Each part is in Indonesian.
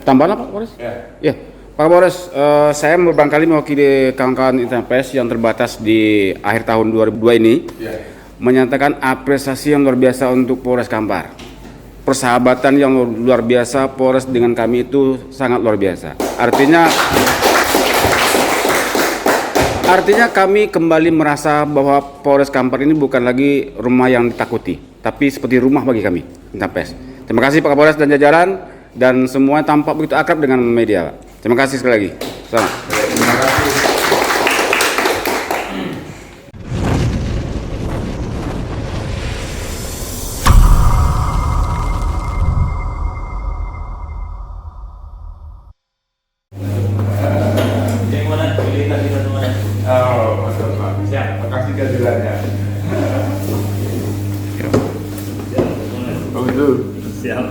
Tambahan apa, Pak Kapolres? Ya, Pak Kapolres, saya barangkali mewakili kawan-kawan internet pers yang terbatas di akhir tahun 2002 ini menyatakan apresiasi yang luar biasa untuk Polres Kampar. Persahabatan yang luar biasa Polres dengan kami itu sangat luar biasa. Artinya kami kembali merasa bahwa Polres Kampar ini bukan lagi rumah yang ditakuti, tapi seperti rumah bagi kami, internet pers. Terima kasih Pak Kapolres dan jajaran, dan semua tampak begitu akrab dengan media, Pak. Terima kasih sekali lagi. Selamat. Terima kasih. Oh, mantap Pak. Siap. Makasih kehadirannya. Oh itu. Siap.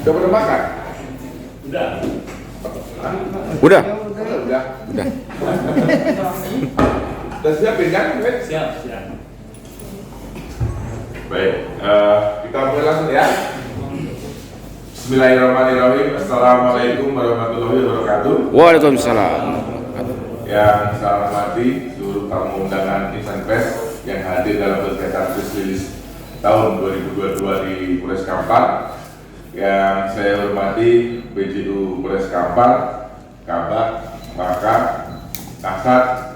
Udah pada makan? Udah. Udah. Udah. Udah. Udah siapin kan? Siap, siap. Baik, kita mulai langsung ya. Bismillahirrahmanirrahim. Assalamualaikum warahmatullahi wabarakatuh. Waalaikumsalam. Yang saya hormati seluruh tamu undangan insan pers yang hadir dalam kegiatan press release tahun 2022 di Polres Kampar. Yang saya hormati BJU Polres Kampar, Kabak, Maka, Kasat.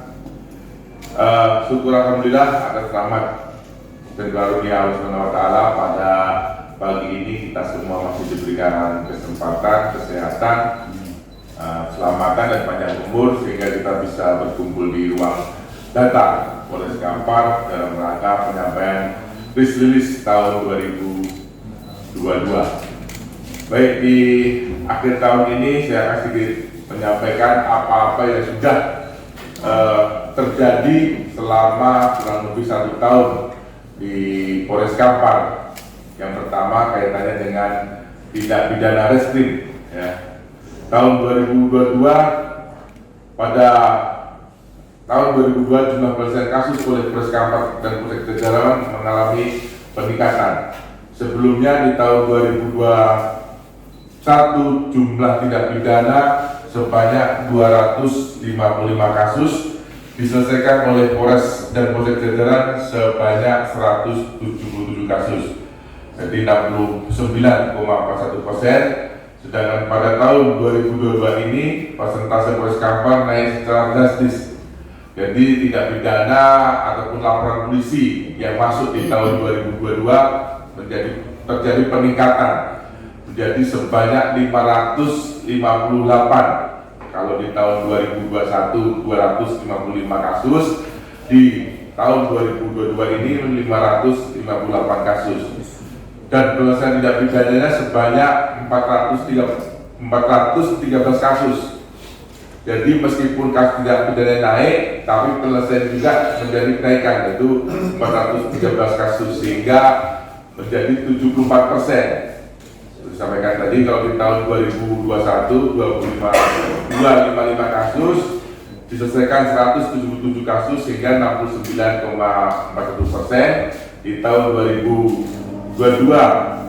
Syukur alhamdulillah atas rahmat dan karunia Allah Subhanahu wa taala pada pagi ini kita semua masih diberikan kesempatan, kesehatan, keselamatan dan panjang umur sehingga kita bisa berkumpul di ruang data Polres Kampar dalam rangka penyampaian press release tahun 2022. Baik, di akhir tahun ini saya kasih menyampaikan apa-apa yang sudah terjadi selama kurang lebih 1 tahun di Polres Kampar. Yang pertama kaitannya dengan tindak pidana reskrim. Ya. Tahun 2022, pada tahun 2022 jumlah penyelesaian kasus oleh Polres Kampar dan Polres Jajaran mengalami peningkatan. Sebelumnya di tahun 2021 jumlah tindak pidana sebanyak 255 kasus diselesaikan oleh Polres dan Polres Jajaran sebanyak 177 kasus, jadi 69,41%. Sedangkan pada tahun 2022 ini persentase Polres Kampar naik secara drastis. Jadi tindak pidana ataupun laporan polisi yang masuk di tahun 2022 terjadi peningkatan menjadi sebanyak 558. Kalau di tahun 2021 255 kasus, di tahun 2022 ini 558 kasus. Dan penyelesaian tindak pidananya sebanyak 413 kasus. Jadi meskipun kasus tindak pidana naik, tapi penyelesaian juga menjadi kenaikan, yaitu 413 kasus sehingga menjadi 74%. Sampaikan tadi kalau di tahun 2021 255 kasus diselesaikan 177 kasus sehingga 69,41%. Di tahun 2022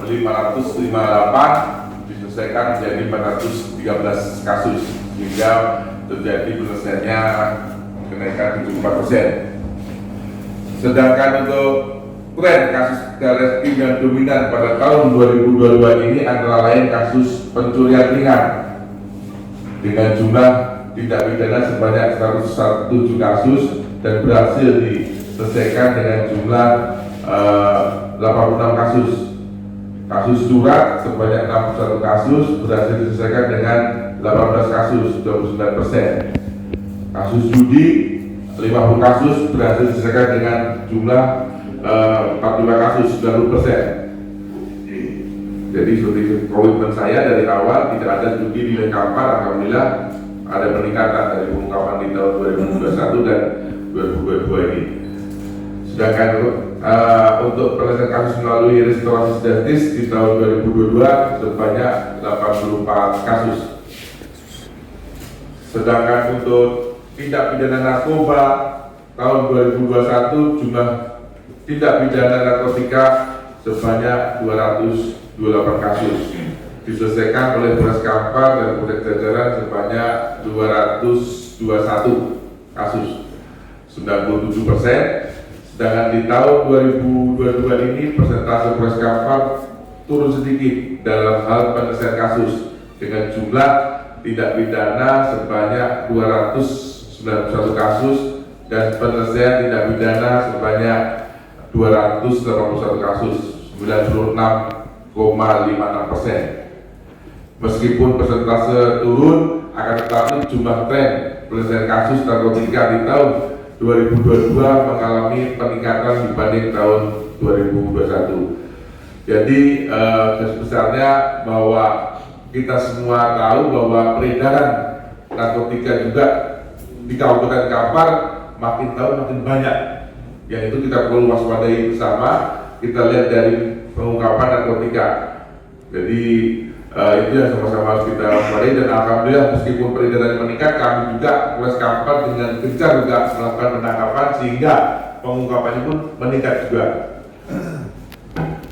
558 diselesaikan menjadi 413 kasus sehingga terjadi penyelesaiannya kenaikan 74%. Sedangkan untuk tren kasus reskrim yang dominan pada tahun 2022 ini antara lain kasus pencurian ringan dengan jumlah tindak pidana sebanyak 107 kasus dan berhasil diselesaikan dengan jumlah 86 kasus. Kasus surat sebanyak 61 kasus berhasil diselesaikan dengan 18 kasus, 29%. Kasus judi 50 kasus berhasil diselesaikan dengan jumlah 45 kasus, 90%. Jadi seperti komitmen saya dari awal tidak ada judi di Kampar. Alhamdulillah ada peningkatan dari pengungkapan di tahun 2021 dan 2022 ini. Sedangkan Untuk penyelesaian kasus melalui restorasi justice di tahun 2022 sebanyak 84 kasus. Sedangkan untuk tindak pidana narkoba tahun 2021 jumlah tindak pidana narkotika sebanyak 228 kasus, diselesaikan oleh Polres Kampar dan Polres Jajaran sebanyak 221 kasus, 97%. Sedangkan di tahun 2022 ini persentase Polres Kampar turun sedikit dalam hal penyelesaian kasus dengan jumlah tindak pidana sebanyak 291 kasus dan penyelesaian tindak pidana sebanyak 281 kasus, 96,56%. Meskipun persentase turun, akan tetapi jumlah tren penyelesaian kasus narkotika di tahun 2022 mengalami peningkatan dibanding tahun 2021. Jadi besarnya bahwa kita semua tahu bahwa peredaran narkotika juga di Kabupaten Kampar makin tahun makin banyak. Yang itu kita perlu waspadai bersama. Kita lihat dari pengungkapan narkotika. Jadi itu yang sama-sama harus kita waspadai, dan alhamdulillah meskipun peredaran meningkat, kami juga Polres Kampar dengan gencar juga melakukan penangkapan sehingga pengungkapannya pun meningkat juga.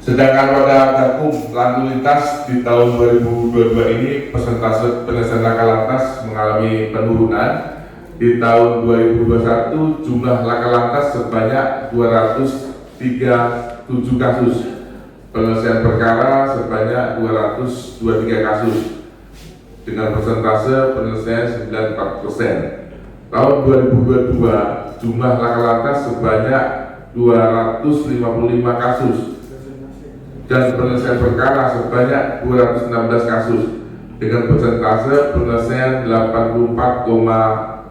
Sedangkan pada gakum lalu lintas di tahun 2022 ini persentase penyelesaian laka lantas mengalami penurunan. Di tahun 2021 jumlah laka lantas sebanyak 237 kasus, penyelesaian perkara sebanyak 223 kasus dengan persentase penyelesaian 94%. Tahun 2022 jumlah laka lantas sebanyak 255 kasus dan penyelesaian perkara sebanyak 216 kasus dengan persentase penyelesaian 84,70%.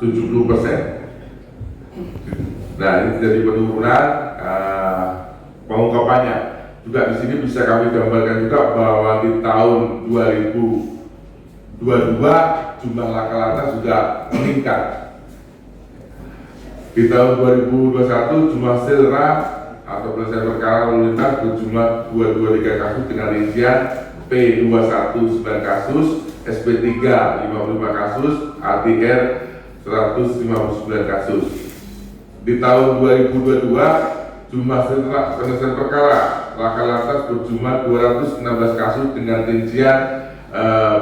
Nah, ini jadi penurunan pengungkapannya. Juga di sini bisa kami gambarkan juga bahwa di tahun 2022 jumlah laka lantas juga meningkat. Di tahun 2021 jumlah silra atau penyelesaian perkara lalu lintas berjumlah 223 kasus dengan rincian P21 9 kasus, SP3 55 kasus, ATR 159 kasus. Di tahun 2022 jumlah penyelesaian perkara laka lantas berjumlah 216 kasus dengan rincian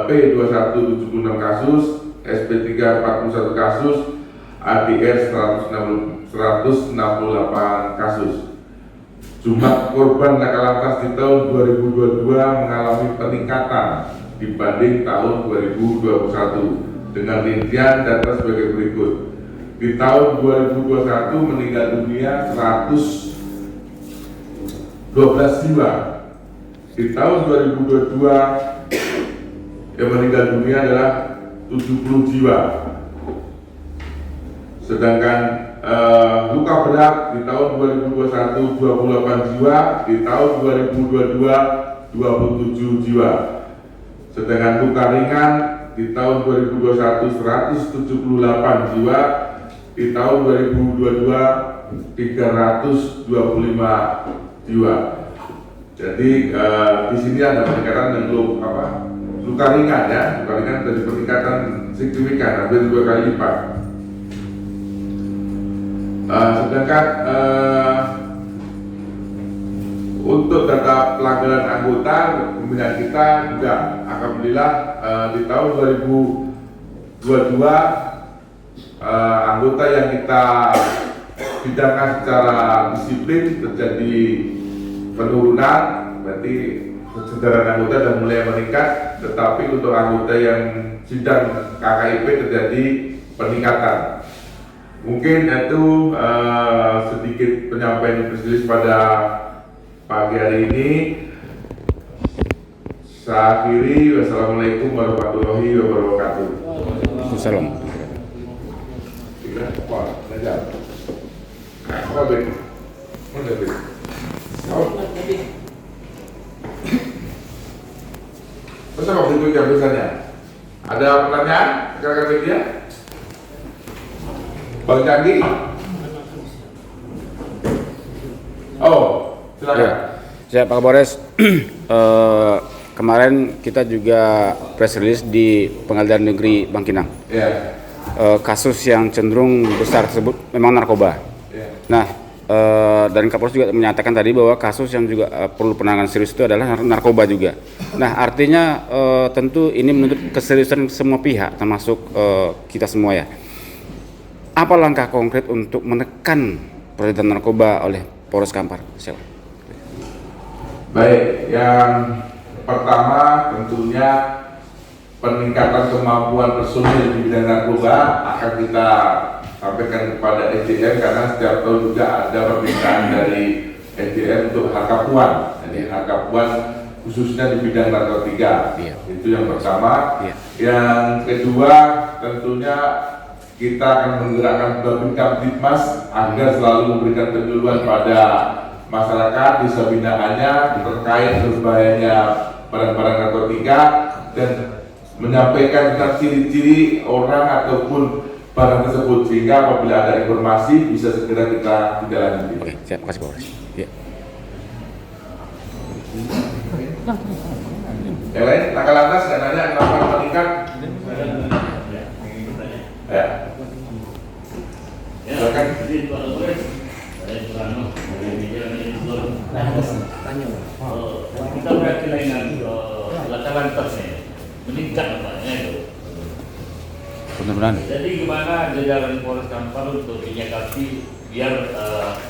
P21 76 kasus, SP3 41 kasus, ATR 168 kasus. Jumlah korban laka lantas di tahun 2022 mengalami peningkatan dibanding tahun 2021 dengan rincian data sebagai berikut. Di tahun 2021 meninggal dunia 112 jiwa. Di tahun 2022 yang meninggal dunia adalah 70 jiwa. Sedangkan luka berat di tahun 2021 28 jiwa, di tahun 2022 27 jiwa. Sedangkan luka ringan di tahun 2021 178 jiwa, di tahun 2022 325 jiwa. Jadi di sini ada peningkatan yang luka ringan ya, luka ringan dari peningkatan signifikan, hampir 2 kali lipat. Sedangkan untuk data pelanggaran anggota pembinaan kita juga alhamdulillah di tahun 2022 anggota yang kita bidangkan secara disiplin terjadi penurunan, berarti kesadaran anggota sudah mulai meningkat, tetapi untuk anggota yang sidang KKIP terjadi peningkatan. Mungkin itu sedikit penyampaian press pada pagi hari ini. Saya akhiri, wassalamualaikum warahmatullahi wabarakatuh. Assalamualaikum. Terus apa berikutnya biasanya? Ada pertanyaan rekan-rekan media? Bang Candi? Oh, Silakan. Ya, saya Pak Kapolres. Kemarin kita juga press release di Pengadilan Negeri Bangkinang. Ya. Kasus yang cenderung besar tersebut memang narkoba. Ya. Nah, dan Kapolres juga menyatakan tadi bahwa kasus yang juga perlu penanganan serius itu adalah narkoba juga. Nah, artinya tentu ini menuntut keseriusan semua pihak, termasuk kita semua ya. Apa langkah konkret untuk menekan peredaran narkoba oleh Polres Kampar? Siapa? Baik, yang pertama tentunya peningkatan kemampuan personil di bidang narkoba akan kita sampaikan kepada SDM karena setiap tahun juga ada permintaan dari SDM untuk Harkapuan. Jadi Harkapuan khususnya di bidang narkotika. Iya. Itu yang pertama. Iya. Yang kedua tentunya kita akan menggerakkan Babin Kamtibmas agar selalu memberikan penyuluhan pada masyarakat desa binaannya terkait berbahayanya barang-barang narkotika dan menyampaikan tentang ciri-ciri orang ataupun barang tersebut sehingga apabila ada informasi bisa segera kita tindak lanjuti. Oke, siap. Terima kasih Polres. Ya. Yang lain, langkah lantas saya nanya kenapa meningkat? Ya. Silakan. Jadi Pak Kapolres, saya Surano dari media Newsroom. Kita berkeyakinan laka lantasnya meningkat nampaknya itu. Benar-benar. Jadi gimana jajaran Polres Kampar untuk menyikapi biar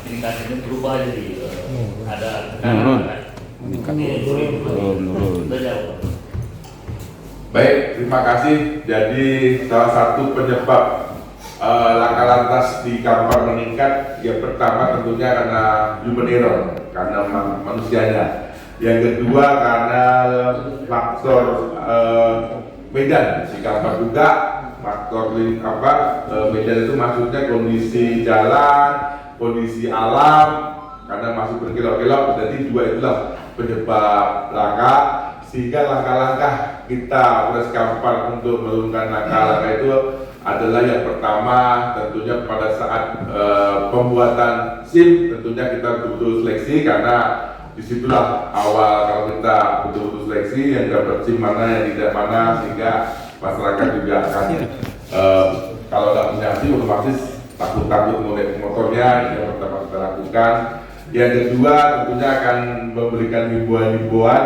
indikasinya berubah jadi ada Menurun. kan? Meningkat. Iya, Menurun. Sudah jauh. Baik, terima kasih. Jadi salah satu penyebab laka lantas di Kampar meningkat, yang pertama tentunya karena human error, karena manusianya. Yang kedua karena faktor medan di Kampar juga, faktor medan itu maksudnya kondisi jalan, kondisi alam, karena masih berkelok-kelok. Jadi dua itulah penyebab laka, sehingga langkah-langkah kita Polres Kampar untuk menurunkan laka-laka itu adalah yang pertama tentunya pada saat pembuatan SIM tentunya kita betul-betul seleksi karena disitulah awal kalau kita betul-betul seleksi yang dapat SIM mana yang tidak mana sehingga masyarakat juga akan kalau tidak punya SIM otomatis takut-takut menaik motornya. Yang pertama kita lakukan. Yang kedua tentunya akan memberikan himbauan-himbauan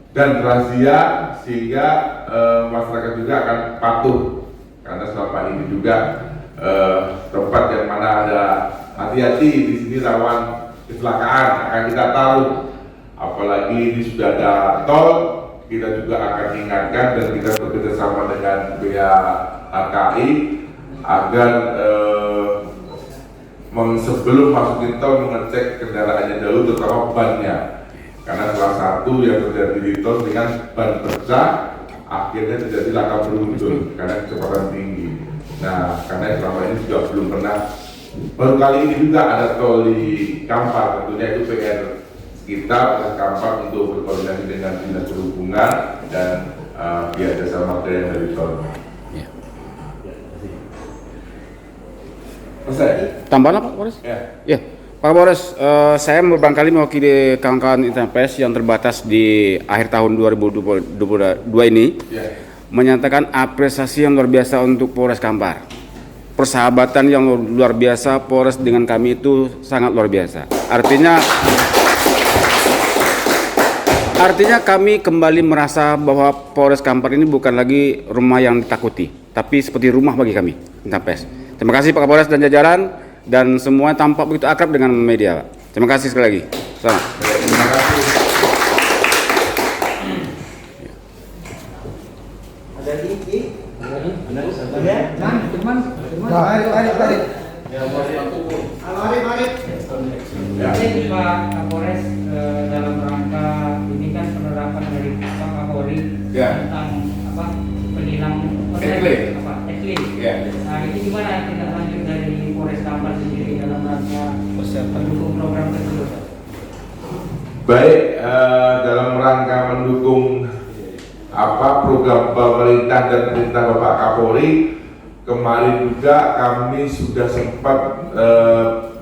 dan razia sehingga masyarakat juga akan patuh karena selama ini juga tempat yang mana ada hati-hati di sini rawan kecelakaan akan kita tahu, apalagi ini sudah ada tol, kita juga akan ingatkan dan kita bekerjasama dengan pihak RKI agar sebelum masukin tol mengecek kendaraannya dulu terutama bannya. Karena salah satu yang terjadi di tol dengan ban pecah akhirnya terjadi laka beruntun karena kecepatan tinggi. Nah, karena selama ini juga belum pernah, baru kali ini juga ada tol di Kampar, tentunya itu PR kita Polres Kampar untuk berkoordinasi dengan dinas perhubungan dan pihak jasa marga dari tol. Ya. Selesai? Tambahan apa, Polres? Ya. Ya, Pak Kapolres, saya beberapa kali mewakili kawan-kawan internet pers yang terbatas di akhir tahun 2022 ini menyatakan apresiasi yang luar biasa untuk Polres Kampar. Persahabatan yang luar biasa Polres dengan kami itu sangat luar biasa. Artinya kami kembali merasa bahwa Polres Kampar ini bukan lagi rumah yang ditakuti, tapi seperti rumah bagi kami internet pers. Terima kasih Pak Kapolres dan jajaran. Dan semua tampak begitu akrab dengan media, Pak. Terima kasih sekali lagi. Selamat. Terima kasih. Ada di? Jadi Pak Kapolres dalam rangka ini kan penerapan dari Pak Kapolri tentang penilang eklin. Nah ini gimana tindak lanjut dari Polres Kampar sendiri dalam rangka mendukung program tersebut? Baik, dalam rangka mendukung program pemerintah dan perintah Bapak Kapolri, kemarin juga kami sudah sempat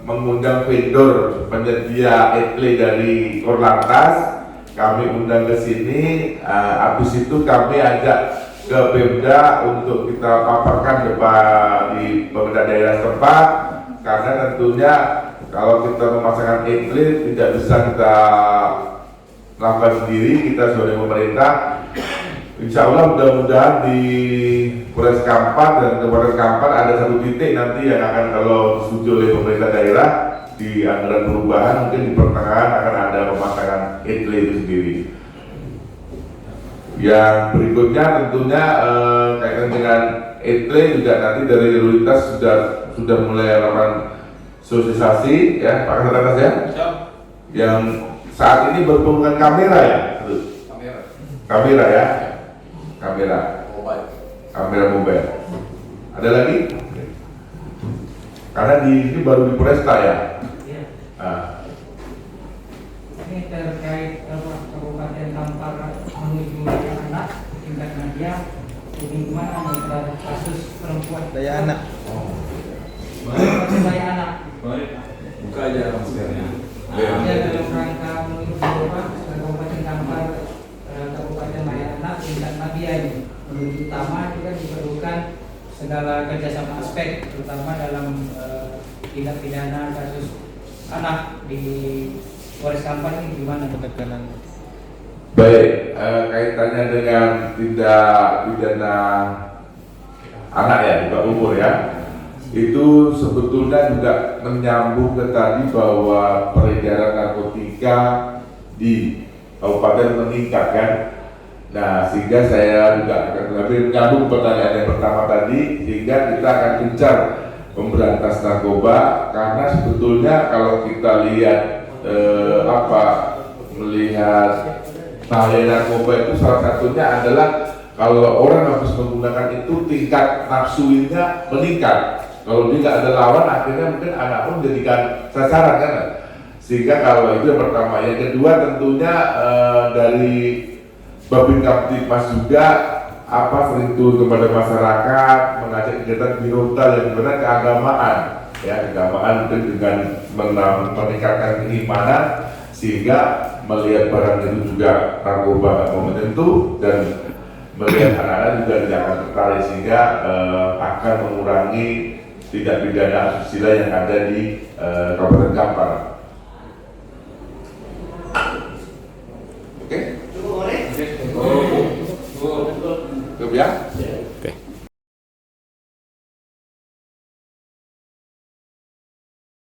mengundang vendor penyedia etle dari Korlantas, kami undang ke sini. Habis itu kami ajak ke Pemda untuk kita paparkan di pemerintah daerah setempat, karena tentunya kalau kita memasangkan etle tidak bisa kita lakukan sendiri, kita sebagai pemerintah. Insya Allah mudah-mudahan di Polres Kampar dan Kabupaten Kampar ada satu titik nanti yang akan, kalau disetujui oleh pemerintah daerah di anggaran perubahan, mungkin di pertengahan akan ada pemasangan etle itu sendiri. Yang berikutnya tentunya kaitan dengan etle juga nanti dari lalu lintas sudah mulai melakukan sosialisasi ya Pak Kasat Atas ya. Yang saat ini berhubungan kamera ya. Kamera ya. Kamera mobile. Ada lagi? Karena ini baru di Polresta ya. Iya. Nah, Ini terkait Kabupaten Kampar menuju anak tingkat media, ini gimana terhadap kasus perempuan Daya anak. daya anak. Buka aja maskernya. Ada dalam rangka menuju Kabupaten Kampar, Kabupaten Daya Anak tingkat media ini. Menuju utama juga diperlukan segala kerjasama aspek, terutama dalam tindak pidana kasus anak di Polres Kampar ini gimana penekanan? baik, kaitannya dengan tindak pidana anak ya, di bawah umur ya, itu sebetulnya juga menyambung ke tadi bahwa peredaran narkotika di kabupaten meningkat kan. Nah, sehingga saya juga akan mengambil menyambung pertanyaan yang pertama tadi, sehingga kita akan gencar memberantas narkoba, karena sebetulnya kalau kita lihat melihat bahaya narkoba itu salah satunya adalah kalau orang habis menggunakan itu tingkat nafsunya meningkat. Kalau dia nggak ada lawan, akhirnya mungkin anak pun menjadikan sasaran kan. Sehingga kalau itu yang pertama. Yang kedua tentunya dari Babin Kaptipmas juga sering turun kepada masyarakat, mengajak kegiatan birotal yang benar keagamaan, ya keagamaan mungkin dengan meningkatkan keimanan, sehingga melihat barang itu juga narkoba tertentu dan melihat anak-anak juga tidak akan tertarik, sehingga akan mengurangi tindak pidana asusila yang ada di Kabupaten Kampar.